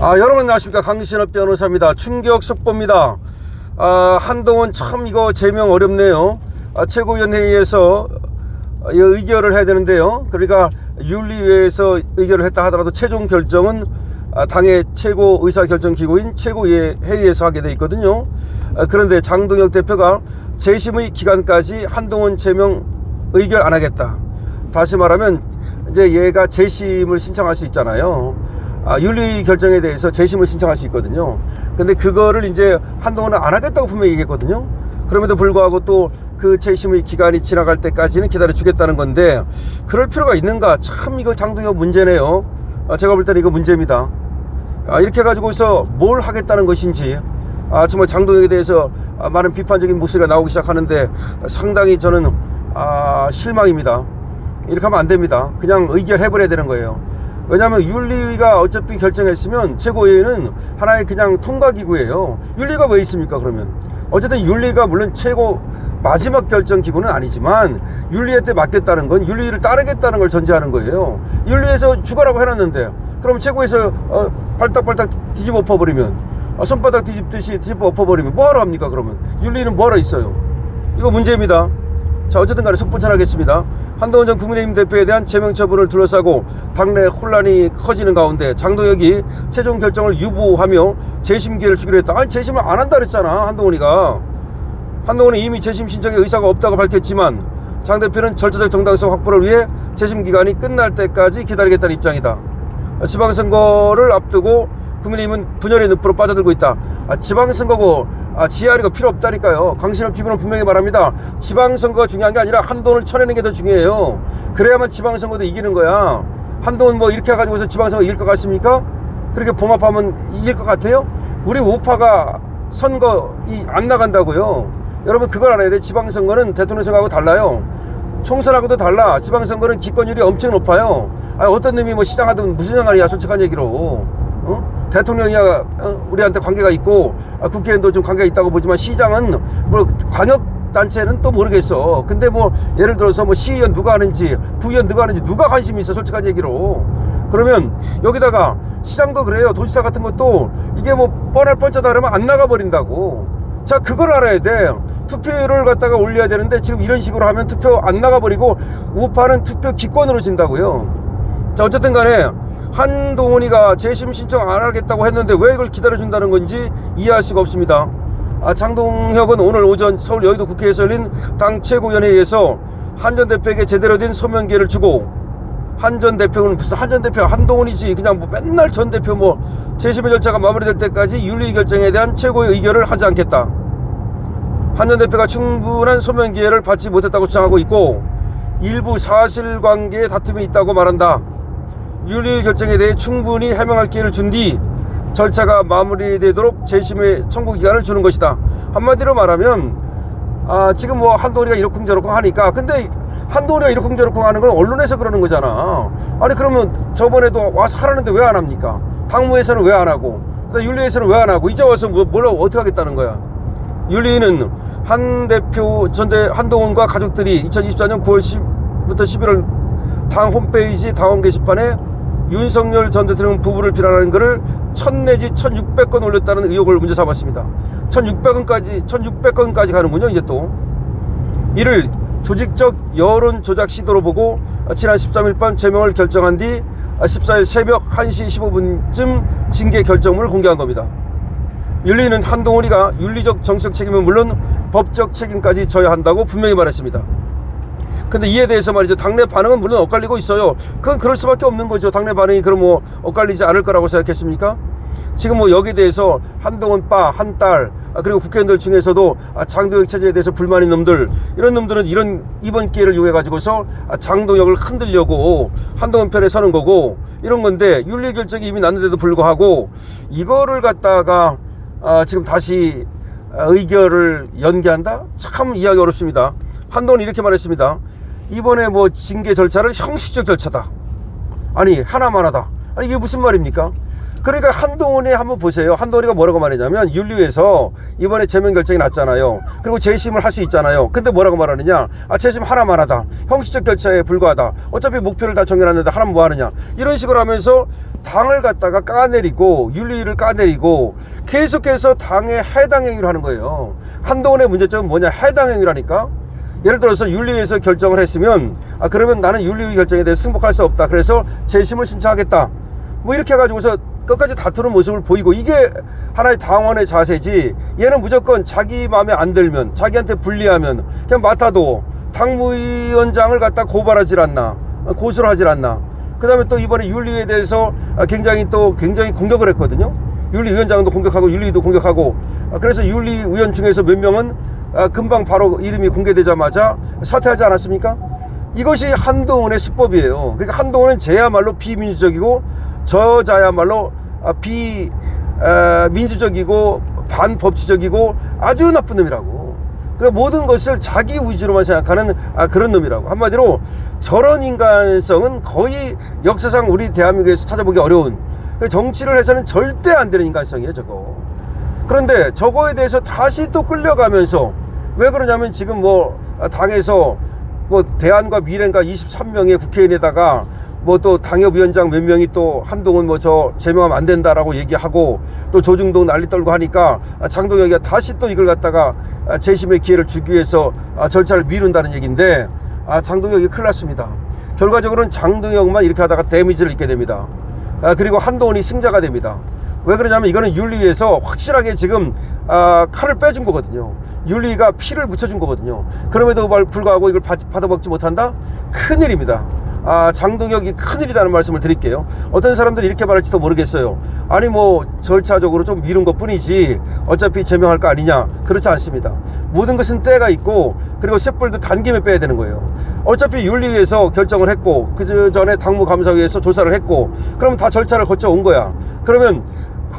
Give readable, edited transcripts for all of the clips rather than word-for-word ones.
여러분 안녕하십니까. 강신업 변호사입니다. 충격 속보입니다. 한동훈 참 이거 제명 어렵네요. 최고위원회의에서 의결을 해야 되는데요. 그러니까 윤리위에서 의결을 했다 하더라도 최종 결정은 당의 최고 의사결정기구인 최고회의에서 하게 돼 있거든요. 그런데 장동혁 대표가 재심의 기간까지 한동훈 제명 의결 안 하겠다. 다시 말하면 이제 얘가 재심을 신청할 수 있잖아요. 윤리 결정에 대해서 재심을 신청할 수 있거든요. 근데 그거를 이제 한동훈은 안 하겠다고 분명히 얘기했거든요. 그럼에도 불구하고 또 그 재심의 기간이 지나갈 때까지는 기다려 주겠다는 건데 그럴 필요가 있는가? 참 이거 장동혁 문제네요. 제가 볼 때는 이거 문제입니다. 이렇게 해가지고서 뭘 하겠다는 것인지 정말 장동혁에 대해서 많은 비판적인 목소리가 나오기 시작하는데 상당히 저는 실망입니다. 이렇게 하면 안 됩니다. 그냥 의결해버려야 되는 거예요. 왜냐하면 윤리위가 어차피 결정했으면 최고위는 하나의 그냥 통과기구예요. 윤리가 왜 있습니까? 그러면 어쨌든 윤리가 물론 최고 마지막 결정기구는 아니지만 윤리회 때 맡겼다는 건 윤리위를 따르겠다는 걸 전제하는 거예요. 윤리에서 죽어라고 해놨는데 그럼 최고에서 발딱발딱 뒤집어 엎어버리면 손바닥 뒤집듯이 뒤집어 엎어버리면 뭐하러 합니까? 그러면 윤리는 뭐하러 있어요? 이거 문제입니다. 자, 어쨌든 간에 속보전하겠습니다. 한동훈 전 국민의힘 대표에 대한 제명 처분을 둘러싸고 당내 혼란이 커지는 가운데 장동혁이 최종 결정을 유보하며 재심 기회를 주기로 했다. 아니 재심을 안 한다 그랬잖아. 한동훈이 이미 재심 신청에 의사가 없다고 밝혔지만 장 대표는 절차적 정당성 확보를 위해 재심 기간이 끝날 때까지 기다리겠다는 입장이다. 지방선거를 앞두고 국민의힘은 분열의 늪으로 빠져들고 있다. 지방선거고 지하리가 필요 없다니까요. 강신업 TV는 분명히 말합니다. 지방선거가 중요한 게 아니라 한동훈을 쳐내는 게 더 중요해요. 그래야만 지방선거도 이기는 거야. 한동훈 뭐 이렇게 해가지고서 지방선거 이길 것 같습니까? 그렇게 봉합하면 이길 것 같아요? 우리 우파가 선거 안 나간다고요. 여러분 그걸 알아야 돼. 지방선거는 대통령 선거하고 달라요. 총선하고도 달라. 지방선거는 기권율이 엄청 높아요. 어떤 놈이 뭐 시장하든 무슨 상관이야. 솔직한 얘기로. 대통령이야 우리한테 관계가 있고 국회의원도 좀 관계가 있다고 보지만 시장은 뭐 광역단체는 또 모르겠어. 근데 뭐 예를 들어서 뭐 시의원 누가 하는지 구의원 누가 하는지 누가 관심이 있어. 솔직한 얘기로. 그러면 여기다가 시장도 그래요. 도지사 같은 것도 이게 뭐 뻔할 뻔짜다 그러면 안 나가버린다고. 자, 그걸 알아야 돼. 투표를 갖다가 올려야 되는데 지금 이런 식으로 하면 투표 안 나가버리고 우파는 투표 기권으로 진다고요. 자, 어쨌든 간에 한동훈이가 재심 신청 안 하겠다고 했는데 왜 이걸 기다려준다는 건지 이해할 수가 없습니다. 장동혁은 오늘 오전 서울 여의도 국회에서 열린 당 최고위원회의에서 한 전 대표에게 제대로 된 소명 기회를 주고 한 전 대표는 무슨 한 전 대표가 한동훈이지 그냥 뭐 맨날 전 대표 뭐 재심의 절차가 마무리될 때까지 윤리 결정에 대한 최고의 의결을 하지 않겠다. 한 전 대표가 충분한 소명 기회를 받지 못했다고 주장하고 있고 일부 사실관계에 다툼이 있다고 말한다. 윤리 결정에 대해 충분히 해명할 기회를 준 뒤 절차가 마무리되도록 재심의 청구 기간을 주는 것이다. 한마디로 말하면 지금 뭐 한동훈이가 이러쿵저러쿵 하니까 근데 한동훈이가 이러쿵저러쿵 하는 건 언론에서 그러는 거잖아. 아니 그러면 저번에도 와서 하라는데 왜 안 합니까? 당무에서는 왜 안 하고 윤리에서는 왜 안 하고 이제 와서 뭘 어떻게 하겠다는 거야. 윤리는 한 대표 한동훈과 가족들이 2024년 9월부터 11월 당 홈페이지 당원 게시판에 윤석열 전 대통령 부부를 비난하는 글을 1000 내지 1600건 올렸다는 의혹을 문제 삼았습니다. 1600건까지 가는군요. 이제 또 이를 조직적 여론 조작 시도로 보고 지난 13일 밤 제명을 결정한 뒤 14일 새벽 1시 15분쯤 징계 결정문을 공개한 겁니다. 윤리는 한동훈이가 윤리적 정치적 책임은 물론 법적 책임까지 져야 한다고 분명히 말했습니다. 근데 이에 대해서 말이죠. 당내 반응은 물론 엇갈리고 있어요. 그건 그럴 수밖에 없는 거죠. 당내 반응이 그럼 뭐 엇갈리지 않을 거라고 생각했습니까? 지금 뭐 여기에 대해서 한동훈 빠, 한딸 그리고 국회의원들 중에서도 장동혁 체제에 대해서 불만인 놈들 이런 놈들은 이번 기회를 이용해 가지고서 장동혁을 흔들려고 한동훈 편에 서는 거고 이런 건데 윤리 결정이 이미 났는데도 불구하고 이거를 갖다가 지금 다시 의결을 연기한다? 참 이해하기 어렵습니다. 한동훈이 이렇게 말했습니다. 이번에 뭐 징계 절차를 형식적 절차다. 아니 하나만 하다. 아니 이게 무슨 말입니까? 그러니까 한동훈이 한번 보세요. 한동훈이가 뭐라고 말했냐면 윤리위에서 이번에 제명 결정이 났잖아요. 그리고 재심을 할 수 있잖아요. 근데 뭐라고 말하느냐? 재심 하나만 하다. 형식적 절차에 불과하다. 어차피 목표를 다 정해놨는데 하나만 뭐 하느냐? 이런 식으로 하면서 당을 갖다가 까내리고 윤리위를 까내리고 계속해서 당에 해당 행위를 하는 거예요. 한동훈의 문제점은 뭐냐? 해당 행위라니까. 예를 들어서 윤리위에서 결정을 했으면 그러면 나는 윤리위 결정에 대해 승복할 수 없다. 그래서 재심을 신청하겠다. 뭐 이렇게 해가지고서 끝까지 다투는 모습을 보이고, 이게 하나의 당원의 자세지. 얘는 무조건 자기 마음에 안 들면, 자기한테 불리하면 그냥 맡아도 당무위원장을 갖다 고발하질 않나, 고소를 하질 않나. 그 다음에 또 이번에 윤리위에 대해서 굉장히 공격을 했거든요. 윤리위원장도 공격하고 윤리위도 공격하고. 그래서 윤리위원 중에서 몇 명은 금방 바로 이름이 공개되자마자 사퇴하지 않았습니까? 이것이 한동훈의 수법이에요. 그러니까 한동훈은 쟤야말로 비민주적이고 저자야말로 비민주적이고 반법치적이고 아주 나쁜 놈이라고. 그러니까 모든 것을 자기 위주로만 생각하는 그런 놈이라고. 한마디로 저런 인간성은 거의 역사상 우리 대한민국에서 찾아보기 어려운, 정치를 해서는 절대 안 되는 인간성이에요, 저거. 그런데 저거에 대해서 다시 또 끌려가면서, 왜 그러냐면 지금 뭐 당에서 뭐 대안과 미래인가 23명의 국회의원에다가 뭐 또 당협위원장 몇 명이 또 한동훈 뭐 저 제명하면 안 된다라고 얘기하고, 또 조중동 난리 떨고 하니까 장동혁이가 다시 또 이걸 갖다가 재심의 기회를 주기 위해서 절차를 미룬다는 얘기인데, 장동혁이 큰일 났습니다. 결과적으로는 장동혁만 이렇게 하다가 데미지를 입게 됩니다. 그리고 한동훈이 승자가 됩니다. 왜 그러냐면 이거는 윤리위에서 확실하게 지금 칼을 빼준 거거든요. 윤리위가 피를 묻혀준 거거든요. 그럼에도 불구하고 이걸 받아먹지 못한다? 큰일입니다. 장동혁이 큰일이라는 말씀을 드릴게요. 어떤 사람들이 이렇게 말할지도 모르겠어요. 아니 뭐 절차적으로 좀 미룬 것 뿐이지 어차피 제명할 거 아니냐. 그렇지 않습니다. 모든 것은 때가 있고, 그리고 쇳불도 단김에 빼야 되는 거예요. 어차피 윤리위에서 결정을 했고, 그 전에 당무감사위에서 조사를 했고, 그러면 다 절차를 거쳐 온 거야. 그러면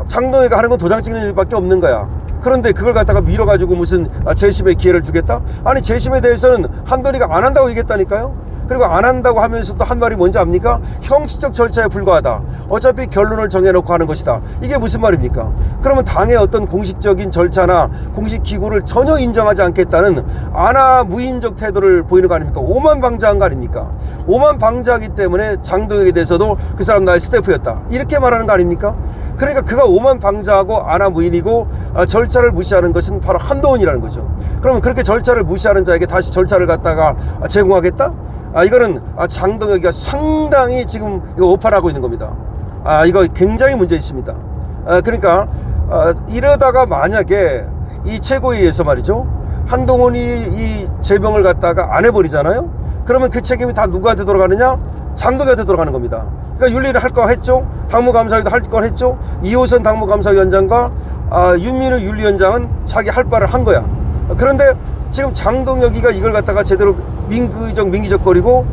장동혁이가 하는 건 도장 찍는 일밖에 없는 거야. 그런데 그걸 갖다가 밀어가지고 무슨 재심의 기회를 주겠다? 아니, 재심에 대해서는 한동훈이가 안 한다고 얘기했다니까요. 그리고 안 한다고 하면서 또 한 말이 뭔지 압니까? 형식적 절차에 불과하다. 어차피 결론을 정해놓고 하는 것이다. 이게 무슨 말입니까? 그러면 당의 어떤 공식적인 절차나 공식 기구를 전혀 인정하지 않겠다는 아나무인적 태도를 보이는 거 아닙니까? 오만방자한 거 아닙니까? 오만방자하기 때문에 장동혁에 대해서도 그 사람 나의 스태프였다, 이렇게 말하는 거 아닙니까? 그러니까 그가 오만방자하고 아나무인이고 절차를 무시하는 것은 바로 한동훈이라는 거죠. 그러면 그렇게 절차를 무시하는 자에게 다시 절차를 갖다가 제공하겠다? 이거는 장동혁이가 상당히 지금 이거 오판하고 있는 겁니다. 이거 굉장히 문제 있습니다. 그러니까 이러다가 만약에 이 최고위에서 말이죠, 한동훈이 이 제명을 갖다가 안 해버리잖아요. 그러면 그 책임이 다 누구한테 돌아가느냐? 장동혁한테 돌아가는 겁니다. 그러니까 윤리를 할 거 했죠. 당무감사위도 할 거 했죠. 이호선 당무감사위원장과 윤민우 윤리위원장은 자기 할 바를 한 거야. 그런데 지금 장동혁이가 이걸 갖다가 제대로 민기적거리고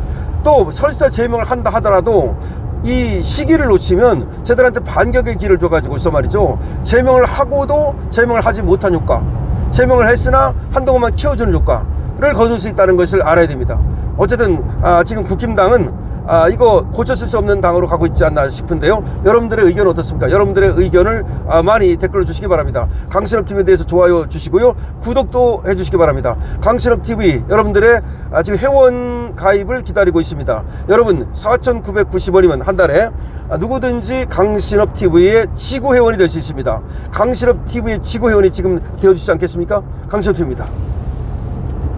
또 설사 제명을 한다 하더라도 이 시기를 놓치면 쟤들한테 반격의 기를 줘가지고 있어 말이죠. 제명을 하고도 제명을 하지 못한 효과, 제명을 했으나 한동훈만 키워주는 효과를 거둘 수 있다는 것을 알아야 됩니다. 어쨌든 지금 국힘당은 이거 고쳤을 수 없는 당으로 가고 있지 않나 싶은데요. 여러분들의 의견은 어떻습니까? 여러분들의 의견을 많이 댓글로 주시기 바랍니다. 강신업TV에 대해서 좋아요 주시고요, 구독도 해주시기 바랍니다. 강신업TV 여러분들의 지금 회원 가입을 기다리고 있습니다. 여러분 4,990원이면 한 달에 누구든지 강신업TV의 지구 회원이 될 수 있습니다. 강신업TV의 지구 회원이 지금 되어주시지 않겠습니까? 강신업TV입니다.